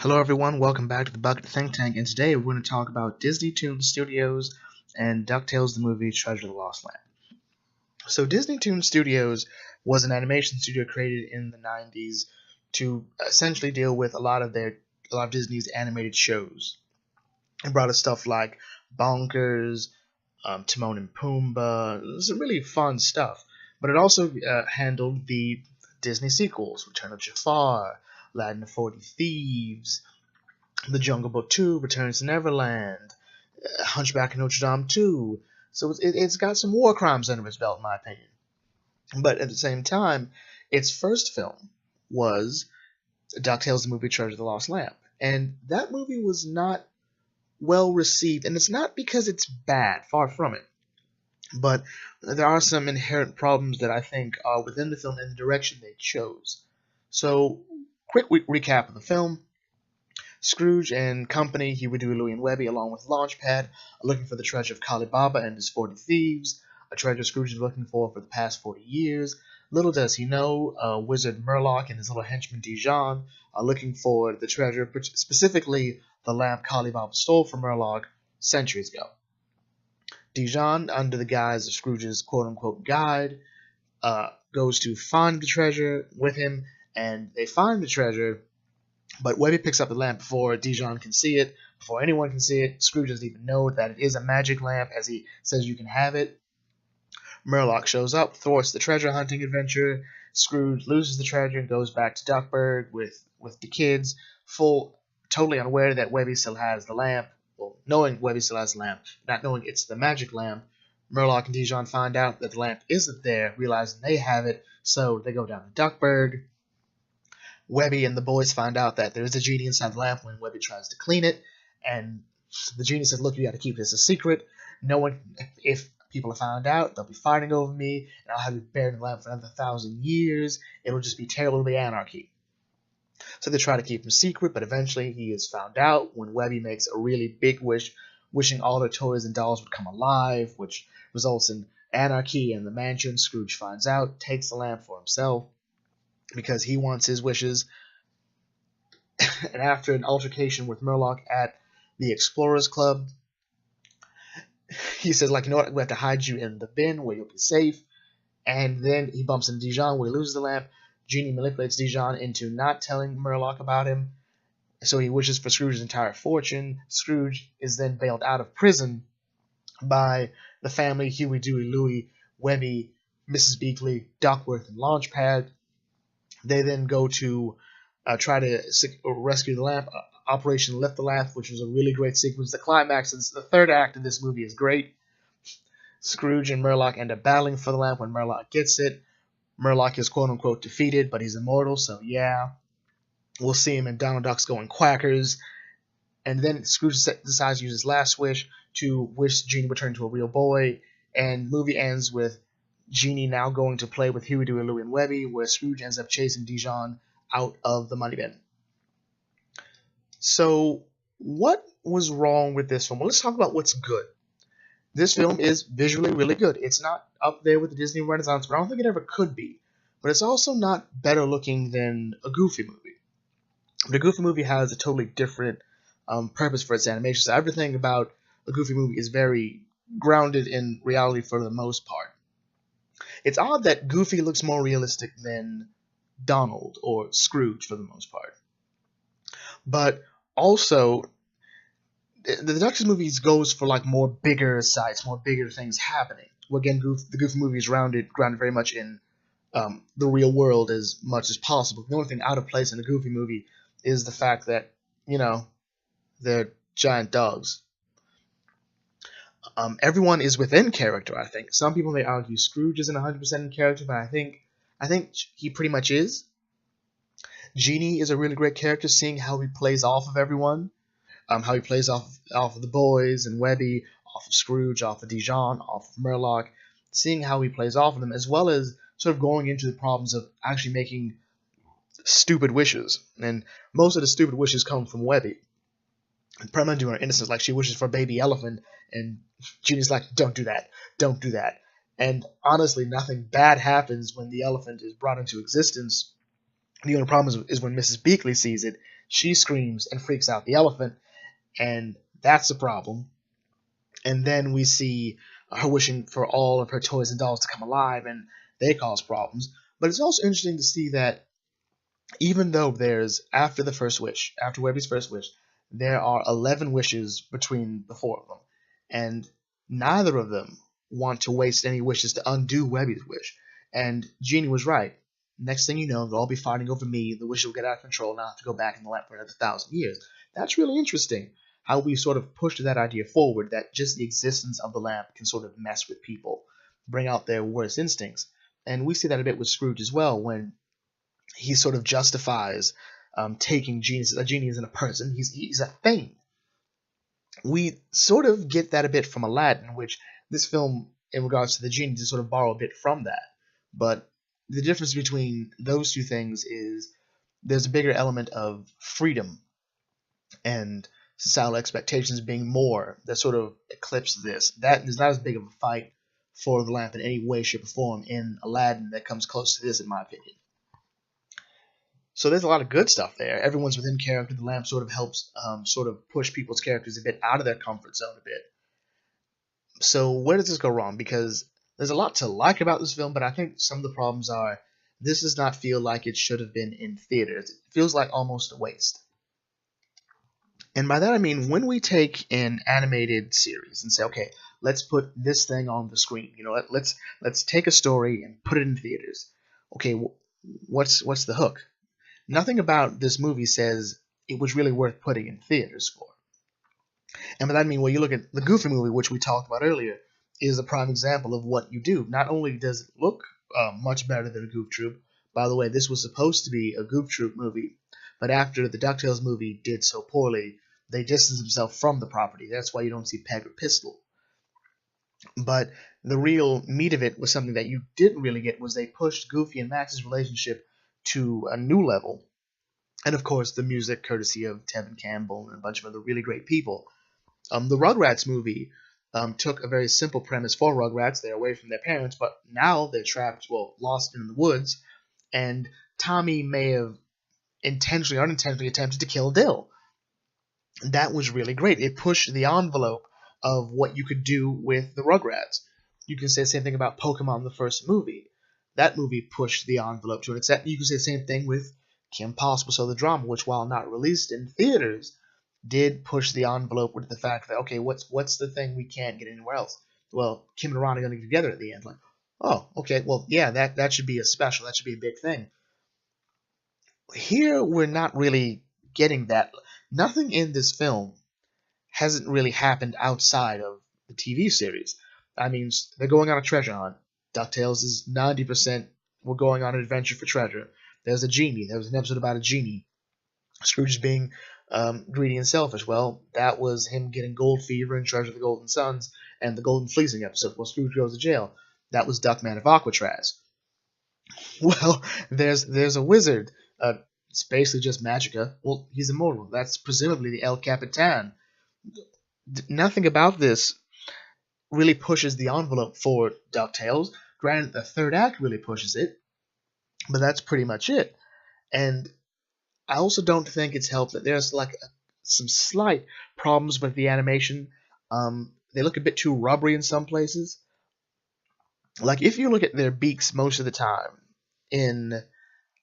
Hello everyone, welcome back to the Bucket Think Tank, and today we're going to talk about DisneyToon Studios and Ducktales the movie Treasure of the Lost Land. So DisneyToon Studios was an animation studio created in the 90s to essentially deal with a lot of Disney's animated shows. It brought us stuff like Bonkers, Timon and Pumbaa, some really fun stuff. But it also handled the Disney sequels, Return of Jafar, Aladdin and 40 Thieves, The Jungle Book 2, Returns to Neverland, Hunchback of Notre Dame 2. So it's got some war crimes under its belt, in my opinion. But at the same time, its first film was DuckTales the movie Treasure of the Lost Lamp. And that movie was not well received, and it's not because it's bad, far from it. But there are some inherent problems that I think are within the film and the direction they chose. So, quick recap of the film. Scrooge and company, Huey, Dewey, Louie, and Webby, along with Launchpad, are looking for the treasure of Ali Baba and his 40 thieves, a treasure Scrooge has been looking for the past 40 years. Little does he know, wizard Murloc and his little henchman Dijon are looking for the treasure, specifically the lamp Ali Baba stole from Murloc centuries ago. Dijon, under the guise of Scrooge's quote-unquote guide, goes to find the treasure with him, and they find the treasure, but Webby picks up the lamp before Dijon can see it, before anyone can see it. Scrooge doesn't even know that it is a magic lamp, as he says you can have it. Murloc shows up, thwarts the treasure hunting adventure. Scrooge loses the treasure and goes back to Duckburg with the kids, totally unaware that Webby still has the lamp. Well, knowing Webby still has the lamp, not knowing it's the magic lamp. Murloc and Dijon find out that the lamp isn't there, realizing they have it, so they go down to Duckburg. Webby and the boys find out that there is a genie inside the lamp when Webby tries to clean it, and the genie says, look, you got to keep this a secret. No one, if people are found out, they'll be fighting over me, and I'll have you buried in the lamp for another 1,000 years. It'll just be terrible, it'll be anarchy. So they try to keep him secret, but eventually he is found out when Webby makes a really big wish, wishing all their toys and dolls would come alive, which results in anarchy in the mansion. Scrooge finds out, takes the lamp for himself, because he wants his wishes. And after an altercation with Murloc at the Explorers Club, he says, like, you know what, we have to hide you in the bin where you'll be safe. And then he bumps into Dijon where he loses the lamp. Genie manipulates Dijon into not telling Murloc about him, so he wishes for Scrooge's entire fortune. Scrooge is then bailed out of prison by the family, Huey, Dewey, Louie, Webby, Mrs. Beakley, Duckworth, and Launchpad. They then go to try to rescue the lamp, Operation Lift the Lamp, which was a really great sequence. The climax, the third act of this movie is great. Scrooge and Murloc end up battling for the lamp when Murloc gets it. Murloc is quote-unquote defeated, but he's immortal, so yeah. We'll see him in Donald Duck's Going Quackers. And then Scrooge decides to use his last wish to wish Genie would turn into a real boy, and movie ends with Genie now going to play with Huey, Dewey, Louie, and Webby, where Scrooge ends up chasing Dijon out of the money bin. So, what was wrong with this film? Well, let's talk about what's good. This film is visually really good. It's not up there with the Disney Renaissance, but I don't think it ever could be. But it's also not better looking than a Goofy movie. The Goofy movie has a totally different purpose for its animation. So everything about a Goofy movie is very grounded in reality for the most part. It's odd that Goofy looks more realistic than Donald or Scrooge for the most part. But also, the Ducktales movies goes for like more bigger sites, more bigger things happening. Well, again, the Goofy movie is grounded very much in the real world as much as possible. The only thing out of place in a Goofy movie is the fact that, you know, they're giant dogs. Everyone is within character, I think. Some people may argue Scrooge isn't 100% in character, but I think he pretty much is. Genie is a really great character, seeing how he plays off of everyone. How he plays off of the boys and Webby, off of Scrooge, off of Dijon, off of Murloc. Seeing how he plays off of them, as well as sort of going into the problems of actually making stupid wishes. And most of the stupid wishes come from Webby. And Permanent to her innocence, like she wishes for a baby elephant, and Genie's like, don't do that, don't do that. And honestly, nothing bad happens when the elephant is brought into existence. The only problem is when Mrs. Beakley sees it, She screams and freaks out the elephant, and that's a problem. And then we see her wishing for all of her toys and dolls to come alive, and they cause problems. But it's also interesting to see that even though there's after the first wish, after Webby's first wish, there are 11 wishes between the four of them, and neither of them want to waste any wishes to undo Webby's wish. And Genie was right. Next thing you know, they'll all be fighting over me. The wish will get out of control, and I'll have to go back in the lamp for another 1,000 years. That's really interesting. How we sort of pushed that idea forward that just the existence of the lamp can sort of mess with people, bring out their worst instincts. And we see that a bit with Scrooge as well, when he sort of justifies taking Genie. A Genie isn't a person, he's a thing. We sort of get that a bit from Aladdin, which this film, in regards to the Genie, to sort of borrow a bit from that. But the difference between those two things is there's a bigger element of freedom and societal expectations being more that sort of eclipse this. That is not as big of a fight for the lamp in any way, shape, or form in Aladdin that comes close to this, in my opinion. So there's a lot of good stuff there. Everyone's within character. The lamp sort of helps sort of push people's characters a bit out of their comfort zone a bit. So where does this go wrong? Because there's a lot to like about this film, but I think some of the problems are this does not feel like it should have been in theaters. It feels like almost a waste. And by that I mean when we take an animated series and say, okay, let's put this thing on the screen. You know, let's take a story and put it in theaters. Okay, what's the hook? Nothing about this movie says it was really worth putting in theaters for. And by that I mean, well, you look at the Goofy movie, which we talked about earlier, is a prime example of what you do. Not only does it look much better than a Goof Troop. By the way, this was supposed to be a Goof Troop movie, but after the Ducktales movie did so poorly, they distanced themselves from the property. That's why you don't see Peg or Pistol. But the real meat of it was something that you didn't really get, was they pushed Goofy and Max's relationship to a new level. And of course, the music courtesy of Tevin Campbell and a bunch of other really great people. The Rugrats movie took a very simple premise for Rugrats. They're away from their parents, but now they're trapped, well, lost in the woods, and Tommy may have intentionally or unintentionally attempted to kill Dill. That was really great. It pushed the envelope of what you could do with the Rugrats. You can say the same thing about Pokemon, the first movie. That movie pushed the envelope to an extent. You can say the same thing with Kim Possible, so the drama, which while not released in theaters, did push the envelope with the fact that, okay, what's the thing we can't get anywhere else? Well, Kim and Ron are going to get together at the end. Like, oh, okay, well, yeah, that should be a special. That should be a big thing. Here, we're not really getting that. Nothing in this film hasn't really happened outside of the TV series. I mean, they're going on a treasure hunt. DuckTales is 90% we're going on an adventure for treasure. There's a genie. There was an episode about a genie. Scrooge is being greedy and selfish. Well, that was him getting gold fever and Treasure of the Golden Suns, and the Golden Fleecing episode. Well, Scrooge goes to jail. That was Duckman of Alcatraz. Well, there's a wizard. It's basically just Magica. Well, he's immortal. That's presumably the El Capitan. Nothing about this really pushes the envelope for DuckTales. Granted, the third act really pushes it, but that's pretty much it. And I also don't think it's helped that there's like some slight problems with the animation. They look a bit too rubbery in some places. Like if you look at their beaks most of the time in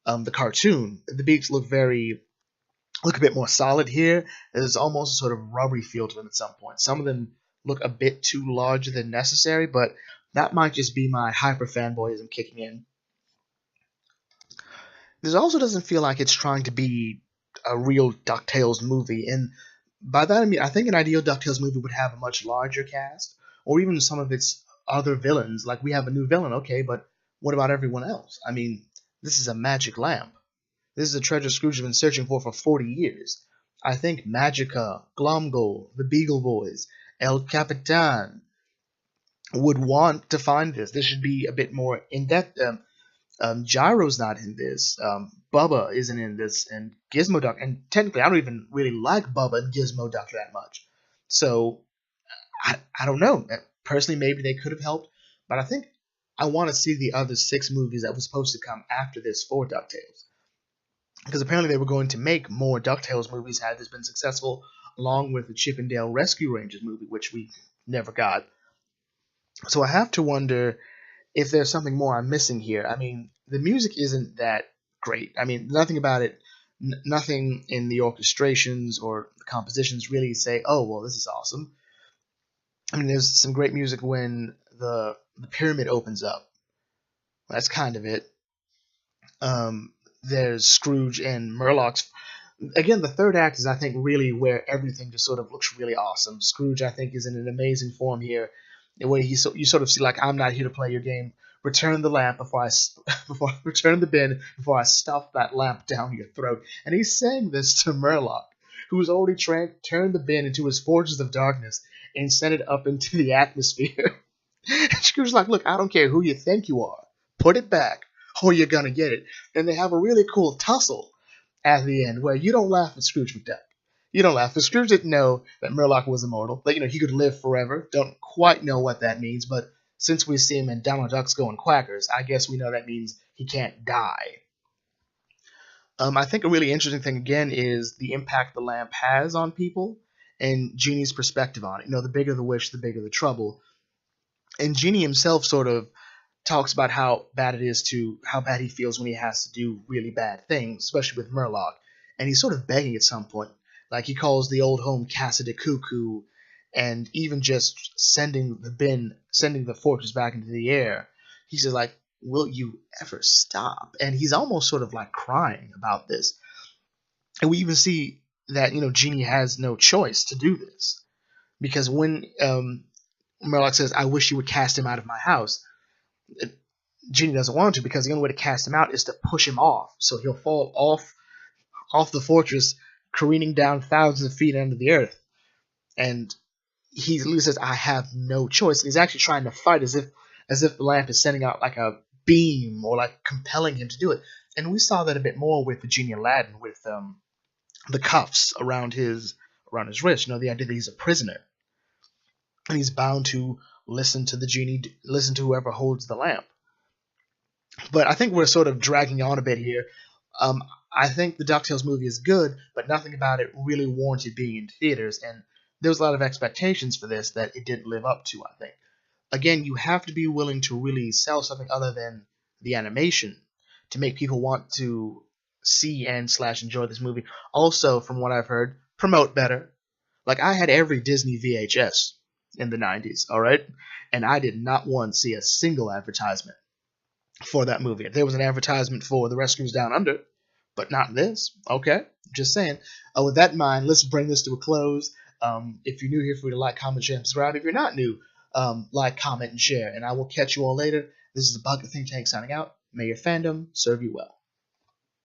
the cartoon, the beaks look a bit more solid. Here, there's almost a sort of rubbery feel to them at some point. Some of them look a bit too larger than necessary, but that might just be my hyper fanboyism kicking in. This also doesn't feel like it's trying to be a real DuckTales movie, and by that I mean I think an ideal DuckTales movie would have a much larger cast, or even some of its other villains. Like we have a new villain, okay, but what about everyone else? I mean, this is a magic lamp. This is a treasure Scrooge has been searching for 40 years. I think Magica, Glomgold, the Beagle Boys, El Capitan would want to find this. This should be a bit more in-depth. Gyro's not in this. Bubba isn't in this, and Gizmo Duck. And technically, I don't even really like Bubba and Gizmo Duck that much. So, I don't know. Personally, maybe they could have helped, but I think I want to see the other 6 movies that were supposed to come after this for DuckTales. because apparently they were going to make more DuckTales movies had this been successful, along with the Chip and Dale Rescue Rangers movie, which we never got. So I have to wonder if there's something more I'm missing here. I mean, the music isn't that great. I mean, nothing about it, nothing in the orchestrations or the compositions really say, oh, well, this is awesome. I mean, there's some great music when the pyramid opens up. That's kind of it. There's Scrooge and Murlocs. Again, the third act is, I think, really where everything just sort of looks really awesome. Scrooge, I think, is in an amazing form here, where you sort of see, like, I'm not here to play your game. Return the lamp before return the bin before I stuff that lamp down your throat. And he's saying this to Murloc, who's already turned the bin into his fortress of darkness and sent it up into the atmosphere. And Scrooge's like, look, I don't care who you think you are. Put it back, or you're gonna get it. And they have a really cool tussle at the end where you don't laugh at Scrooge McDuck. You don't laugh. Because Scrooge didn't know that Murloc was immortal. That, he could live forever. Don't quite know what that means, but since we see him in Donald Duck's Going Quackers, I guess we know that means he can't die. I think a really interesting thing, again, is the impact the lamp has on people and Genie's perspective on it. The bigger the wish, the bigger the trouble. And Genie himself sort of talks about how bad he feels when he has to do really bad things, especially with Murloc. And he's sort of begging at some point. Like, he calls the old home Casa de Cuckoo, and even just sending the fortress back into the air. He says, like, will you ever stop? And he's almost sort of like crying about this. And we even see that, Genie has no choice to do this. Because when Murloc says, I wish you would cast him out of my house, Genie doesn't want to, because the only way to cast him out is to push him off. So he'll fall off the fortress, careening down thousands of feet under the earth. And he literally says, I have no choice. And he's actually trying to fight as if the lamp is sending out like a beam or like compelling him to do it. And we saw that a bit more with the Genie Aladdin, with the cuffs around his wrist. The idea that he's a prisoner and he's bound to listen to the genie, listen to whoever holds the lamp. But I think we're sort of dragging on a bit here. I think the DuckTales movie is good, but nothing about it really warranted being in theaters, and there was a lot of expectations for this that it didn't live up to, I think. Again, you have to be willing to really sell something other than the animation to make people want to see and / enjoy this movie. Also, from what I've heard, promote better. Like, I had every Disney VHS in the 90s, alright? And I did not once see a single advertisement for that movie. If there was an advertisement for The Rescuers Down Under, but not this, okay? Just saying. With that in mind, let's bring this to a close. If you're new here, feel free to like, comment, share, and subscribe. If you're not new, like, comment, and share. And I will catch you all later. This is the Bucket Think Tank signing out. May your fandom serve you well.